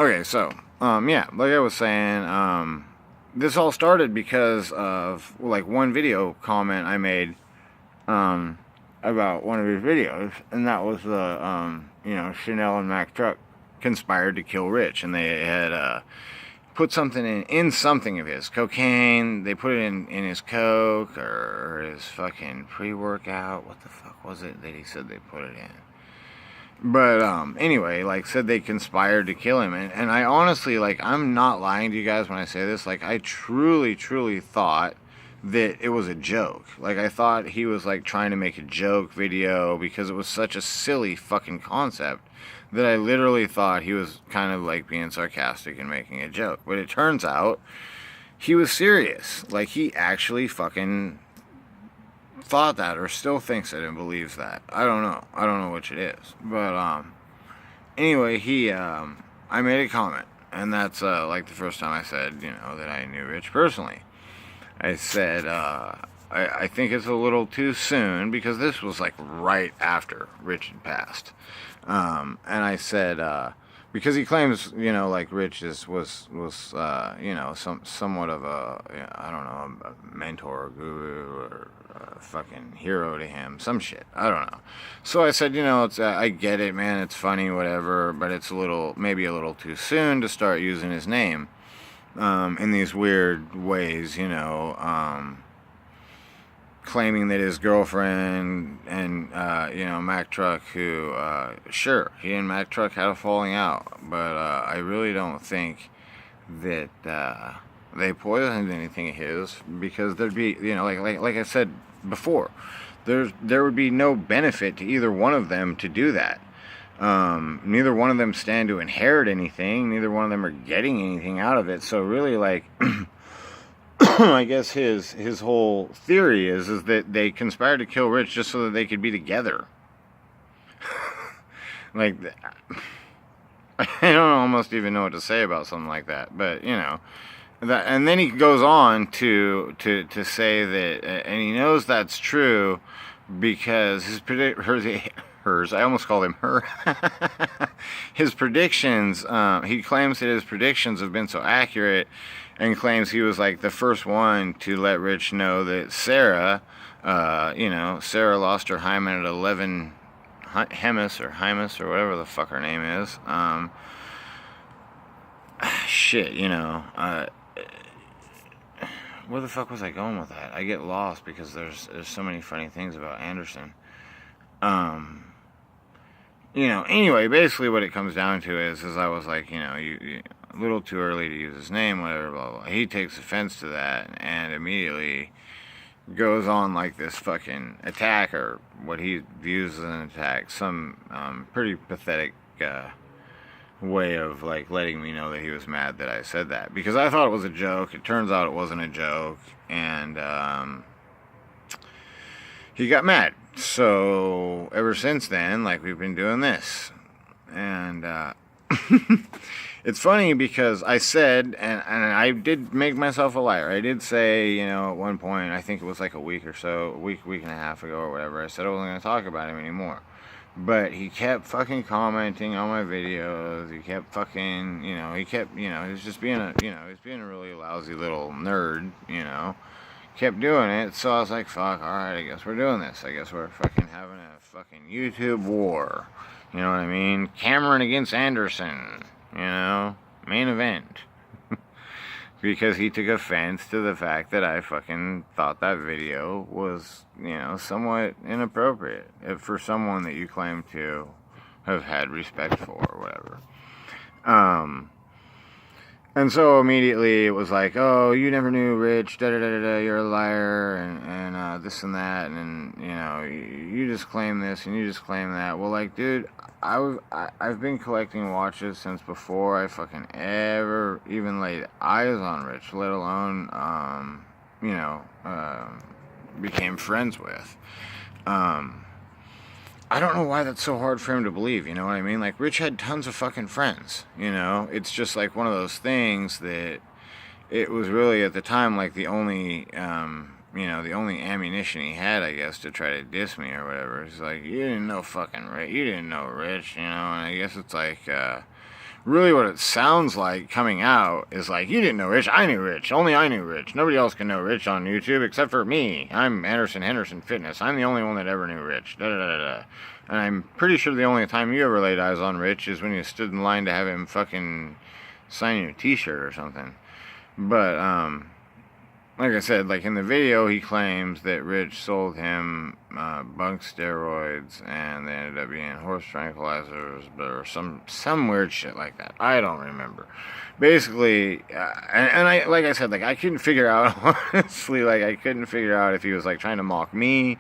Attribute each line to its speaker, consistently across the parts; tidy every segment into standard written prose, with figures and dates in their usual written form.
Speaker 1: Okay, so, yeah, like I was saying, this all started because of, like, one video comment I made, um, about one of his videos, and that was the, Chanel and Mack Truck conspired to kill Rich, and they had, put something in something of his cocaine. They put it in his coke or his fucking pre-workout. What the fuck was it that he said they put it in? But anyway, like, said they conspired to kill him, and I honestly, like, I'm not lying to you guys when I say this. Like, I truly thought that it was a joke. Like, I thought he was like trying to make a joke video because it was such a silly fucking concept that I literally thought he was kind of like being sarcastic and making a joke. But it turns out he was serious. Like, he actually fucking thought that or still thinks it and believes that. I don't know which it is. But anyway, I made a comment, and that's like the first time I said, that I knew Rich personally. I said, I think it's a little too soon, because this was like right after Rich had passed. And I said, because he claims, like Rich was somewhat of I don't know, a mentor or guru or a fucking hero to him, some shit. I don't know. So I said, I get it, man, it's funny, whatever, but it's maybe a little too soon to start using his name, in these weird ways, claiming that his girlfriend and, Mack Truck, who, sure, he and Mack Truck had a falling out, but I really don't think that they poisoned anything of his, because there'd be, like I said before, there would be no benefit to either one of them to do that. Neither one of them stand to inherit anything. Neither one of them are getting anything out of it. So really, like, I guess his whole theory is that they conspired to kill Rich just so that they could be together. Like, I don't almost even know what to say about something like that. But that, and then he goes on to say that, and he knows that's true because hers. I almost called him her. His predictions. He claims that his predictions have been so accurate, and claims he was like the first one to let Rich know that Sarah, Sarah lost her hymen at 11, Hymus or whatever the fuck her name is. Shit, where the fuck was I going with that? I get lost because there's so many funny things about Anderson. Anyway, basically what it comes down to is I was like, you a little too early to use his name, whatever, blah, blah. He takes offense to that and immediately goes on like this fucking attack, or what he views as an attack, some pretty pathetic way of like letting me know that he was mad that I said that, because I thought it was a joke. It turns out it wasn't a joke, and he got mad. So ever since then, like, we've been doing this, and it's funny because I said, and I did make myself a liar. I did say, at one point, I think it was like a week and a half ago or whatever, I said I wasn't going to talk about him anymore. But he kept fucking commenting on my videos. He kept fucking, he was just being he was being a really lousy little nerd, Kept doing it, so I was like, fuck, alright, I guess we're doing this. I guess we're fucking having a fucking YouTube war. You know what I mean? Cameron against Anderson, main event. Because he took offense to the fact that I fucking thought that video was, somewhat inappropriate for someone that you claim to have had respect for or whatever. And so immediately it was like, oh, you never knew Rich, da-da-da-da-da, you're a liar, and this and that, and, you just claim this and you just claim that. Well, like, dude, I've been collecting watches since before I fucking ever even laid eyes on Rich, let alone, became friends with. I don't know why that's so hard for him to believe, you know what I mean? Like, Rich had tons of fucking friends, It's just like one of those things that it was really at the time like the only, the only ammunition he had, I guess, to try to diss me or whatever. It's like, you didn't know fucking Rich, you didn't know Rich, and I guess it's like, really what it sounds like coming out is like, you didn't know Rich, I knew Rich, only I knew Rich. Nobody else can know Rich on YouTube except for me. I'm Anderson Henderson Fitness. I'm the only one that ever knew Rich. Da da da da. And I'm pretty sure the only time you ever laid eyes on Rich is when you stood in line to have him fucking sign you a t-shirt or something. But, like I said, like in the video, he claims that Rich sold him bunk steroids, and they ended up being horse tranquilizers, or some weird shit like that. I don't remember. Basically, and I, like I said, like I couldn't figure out, honestly, like I couldn't figure out if he was like trying to mock me,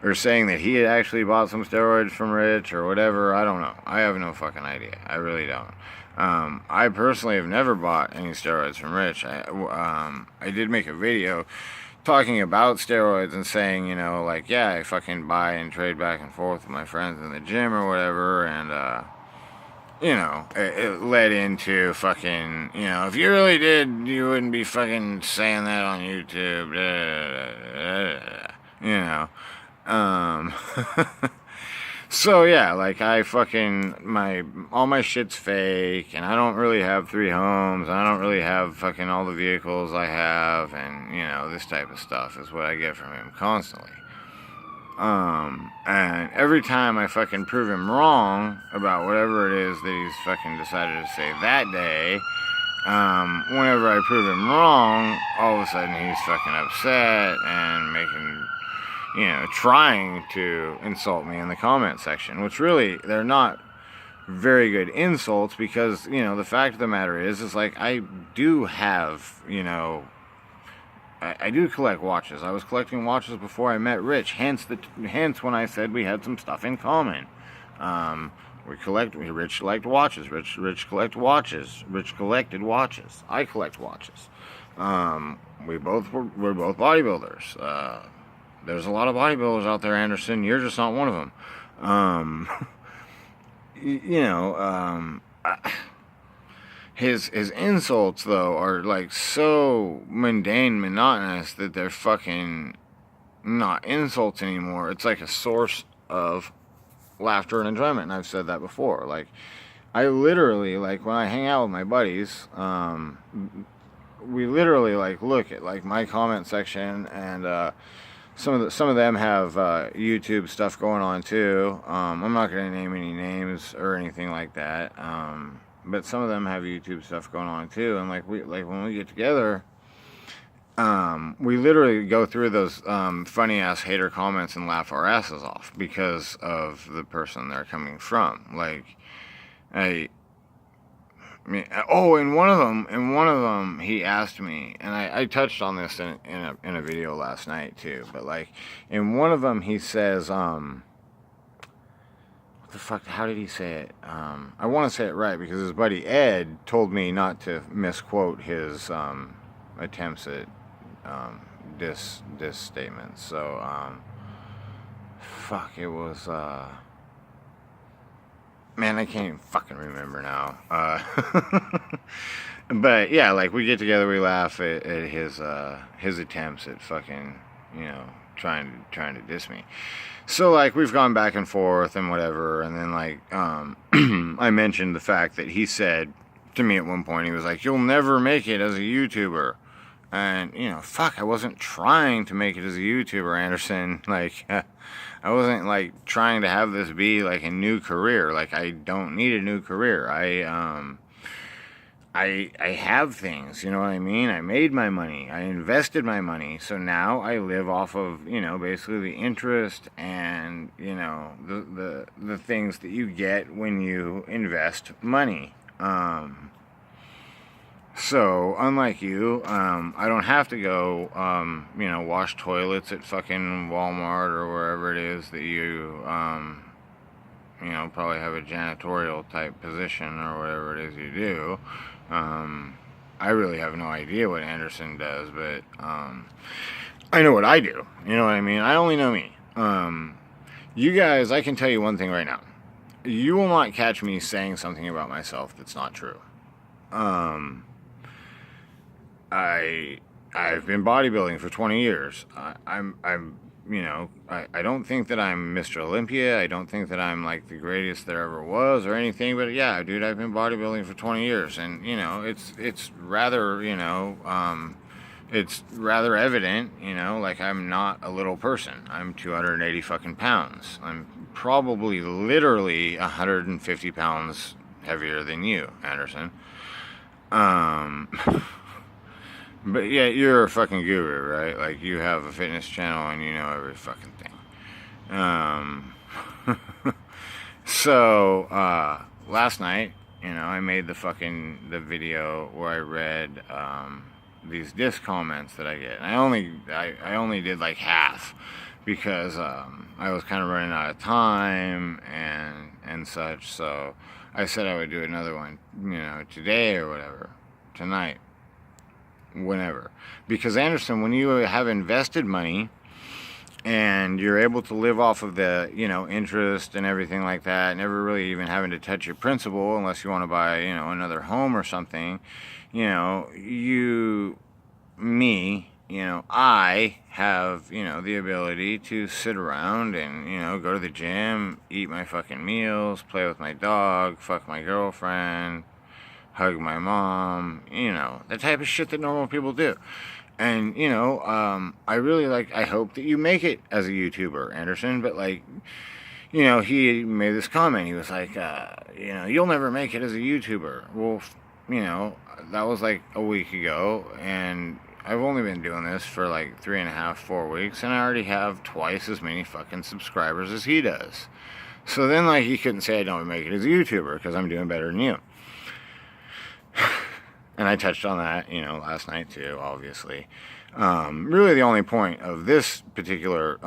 Speaker 1: or saying that he had actually bought some steroids from Rich, or whatever. I don't know. I have no fucking idea. I really don't. I personally have never bought any steroids from Rich. I did make a video talking about steroids and saying, you know, like, yeah, I fucking buy and trade back and forth with my friends in the gym or whatever, and, you know, it led into fucking, you know, if you really did, you wouldn't be fucking saying that on YouTube, you know, So yeah, like I fucking, all my shit's fake, and I don't really have 3 homes, I don't really have fucking all the vehicles I have, and you know, this type of stuff is what I get from him constantly. And every time I fucking prove him wrong about whatever it is that he's fucking decided to say that day, whenever I prove him wrong, all of a sudden he's fucking upset and making, you know, trying to insult me in the comment section, which really, they're not very good insults, because, you know, the fact of the matter is like, I do have, you know, I do collect watches. I was collecting watches before I met Rich, hence when I said we had some stuff in common. Rich liked watches, Rich collected watches, Rich collected watches, I collect watches. We're both bodybuilders. There's a lot of bodybuilders out there, Anderson. You're just not one of them. You know, his insults, though, are like so mundane, monotonous, that they're fucking not insults anymore. It's like a source of laughter and enjoyment, and I've said that before. Like, I literally, like, when I hang out with my buddies, we literally, like, look at, like, my comment section, and, some of them have YouTube stuff going on too. I'm not going to name any names or anything like that. But some of them have YouTube stuff going on too. And like when we get together, we literally go through those funny ass hater comments and laugh our asses off because of the person they're coming from. Like, I mean, oh, in one of them, he asked me, and I touched on this in a video last night too. But like, in one of them, he says, what the fuck? How did he say it? I want to say it right because his buddy Ed told me not to misquote his attempts at diss statements. So fuck, it was man, I can't even fucking remember now. But yeah, like we get together, we laugh at his attempts at fucking, you know, trying to diss me. So like we've gone back and forth and whatever, and then like I mentioned the fact that he said to me at one point, he was like, "You'll never make it as a YouTuber." And, you know, fuck, I wasn't trying to make it as a YouTuber, Anderson. Like, I wasn't, like, trying to have this be, like, a new career. Like, I don't need a new career. I have things, you know what I mean? I made my money. I invested my money. So now I live off of, you know, basically the interest and, you know, the things that you get when you invest money. So, unlike you, I don't have to go, you know, wash toilets at fucking Walmart or wherever it is that you, you know, probably have a janitorial type position or whatever it is you do. I really have no idea what Anderson does, but, I know what I do. You know what I mean? I only know me. You guys, I can tell you one thing right now. You will not catch me saying something about myself that's not true. I've been bodybuilding for 20 years. I'm I don't think that I'm Mr. Olympia. I don't think that I'm like the greatest there ever was or anything. But yeah, dude, I've been bodybuilding for 20 years, and it's rather it's rather evident, like I'm not a little person. I'm 280 fucking pounds. I'm probably literally 150 pounds heavier than you, Anderson. Um, but yeah, you're a fucking guru, right? Like you have a fitness channel and you know every fucking thing. So last night, I made the video where I read these diss comments that I get. And I only did like half because I was kind of running out of time and such. So I said I would do another one, today or whatever, tonight, whenever. Because Anderson, when you have invested money and you're able to live off of the, interest and everything like that, never really even having to touch your principal unless you want to buy, another home or something, I have, the ability to sit around and, go to the gym, eat my fucking meals, play with my dog, fuck my girlfriend, hug my mom, the type of shit that normal people do. And, I really I hope that you make it as a YouTuber, Anderson, but he made this comment. He was like, you'll never make it as a YouTuber. Well, that was like a week ago, and I've only been doing this for like 3.5, 4 weeks, and I already have twice as many fucking subscribers as he does. So then, he couldn't say I don't make it as a YouTuber because I'm doing better than you. And I touched on that, last night too, obviously. Really the only point of this particular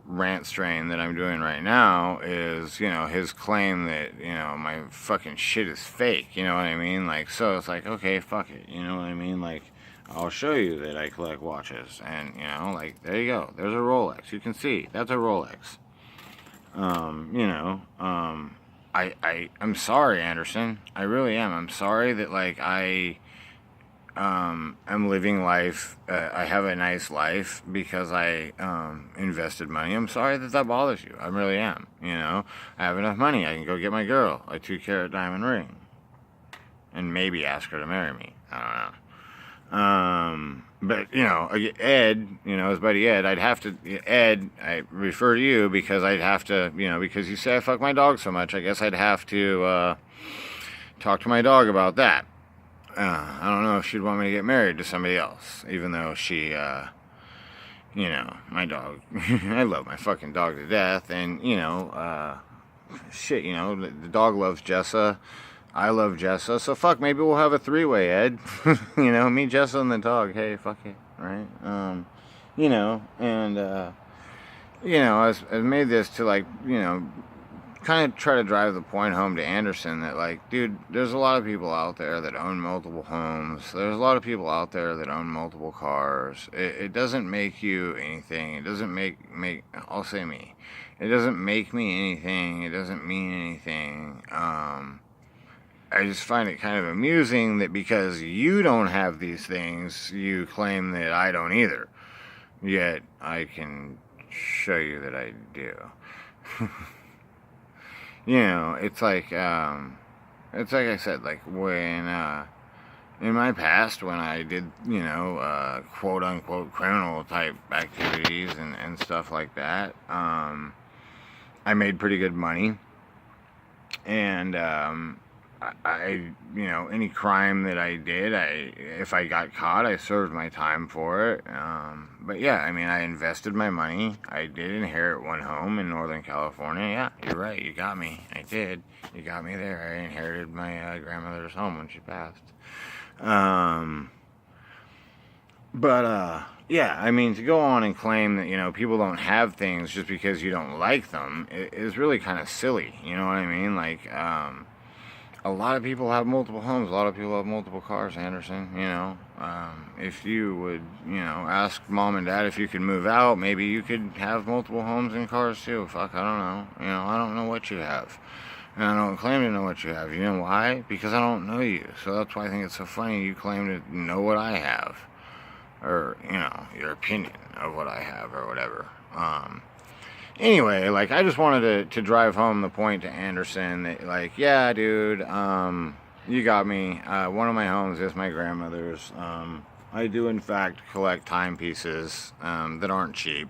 Speaker 1: rant strain that I'm doing right now is, his claim that, my fucking shit is fake, you know what I mean? So it's like, okay, fuck it, you know what I mean? I'll show you that I collect watches, and, there you go. There's a Rolex. You can see. That's a Rolex. I'm sorry, Anderson. I really am. I'm sorry that, I am living life. I have a nice life because I invested money. I'm sorry that bothers you. I really am. I have enough money. I can go get my girl a 2-carat diamond ring and maybe ask her to marry me. I don't know. But, Ed, his buddy Ed, I refer to you because I'd have to, because you say I fuck my dog so much, I guess I'd have to, talk to my dog about that. I don't know if she'd want me to get married to somebody else, even though she, my dog, I love my fucking dog to death, and, shit, the dog loves Jessa. I love Jessa, so fuck, maybe we'll have a 3-way, Ed. Me, Jessa, and the dog. Hey, fuck it, right? I made this to, kind of try to drive the point home to Anderson that, dude, there's a lot of people out there that own multiple homes. There's a lot of people out there that own multiple cars. It doesn't make you anything. It doesn't make, I'll say me. It doesn't make me anything. It doesn't mean anything. I just find it kind of amusing that because you don't have these things, you claim that I don't either. Yet, I can show you that I do. It's like I said, when, in my past, when I did, quote-unquote criminal type activities and stuff like that, I made pretty good money. And, any crime that I did, if I got caught, I served my time for it. But yeah, I invested my money. I did inherit one home in Northern California. Yeah, you're right. You got me. I did. You got me there. I inherited my grandmother's home when she passed. Yeah, to go on and claim that, people don't have things just because you don't like them is really kind of silly. You know what I mean? A lot of people have multiple homes. A lot of people have multiple cars, Anderson, if you would, ask mom and dad if you could move out, maybe you could have multiple homes and cars too. Fuck, I don't know. I don't know what you have. And I don't claim to know what you have. You know why? Because I don't know you. So that's why I think it's so funny you claim to know what I have. Or, your opinion of what I have or whatever. Anyway, like, I just wanted to drive home the point to Anderson that, like, yeah, dude, you got me. One of my homes is my grandmother's. I do, in fact, collect timepieces that aren't cheap.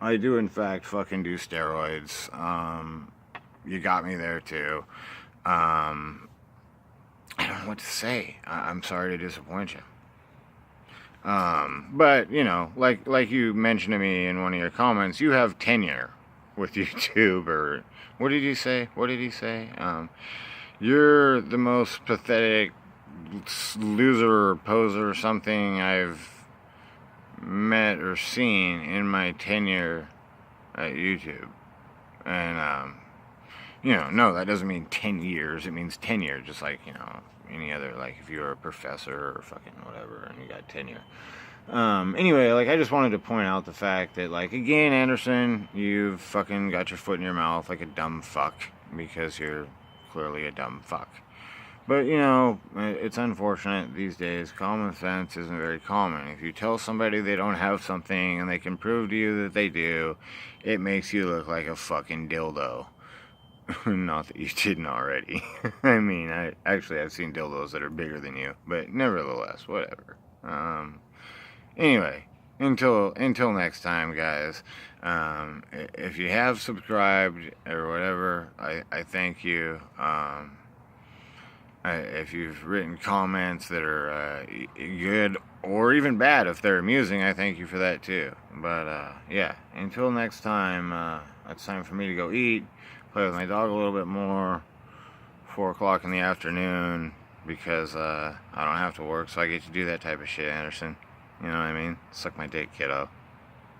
Speaker 1: I do, in fact, fucking do steroids. You got me there, too. I don't know what to say. I'm sorry to disappoint you. But, you know, like you mentioned to me in one of your comments, you have tenure with YouTube, or what did you say? What did he say? You're the most pathetic loser or poser or something I've met or seen in my tenure at YouTube. And, you know, no, that doesn't mean 10 years. It means tenure, just like, you know, any other, like, if you're a professor or fucking whatever and you got tenure. Anyway, like, I just wanted to point out the fact that, like, again, Anderson, you've fucking got your foot in your mouth like a dumb fuck, because you're clearly a dumb fuck. But, you know, it's unfortunate these days. Common sense isn't very common. If you tell somebody they don't have something and they can prove to you that they do, it makes you look like a fucking dildo. Not that you didn't already. I mean, I've seen dildos that are bigger than you, but nevertheless, whatever. Anyway, until next time, guys. If you have subscribed or whatever, I thank you. If you've written comments that are good or even bad, if they're amusing, I thank you for that too. But yeah, until next time, it's time for me to go eat, play with my dog a little bit more. 4 o'clock in the afternoon, because I don't have to work, so I get to do that type of shit, Anderson. You know what I mean? Suck my dick, kiddo.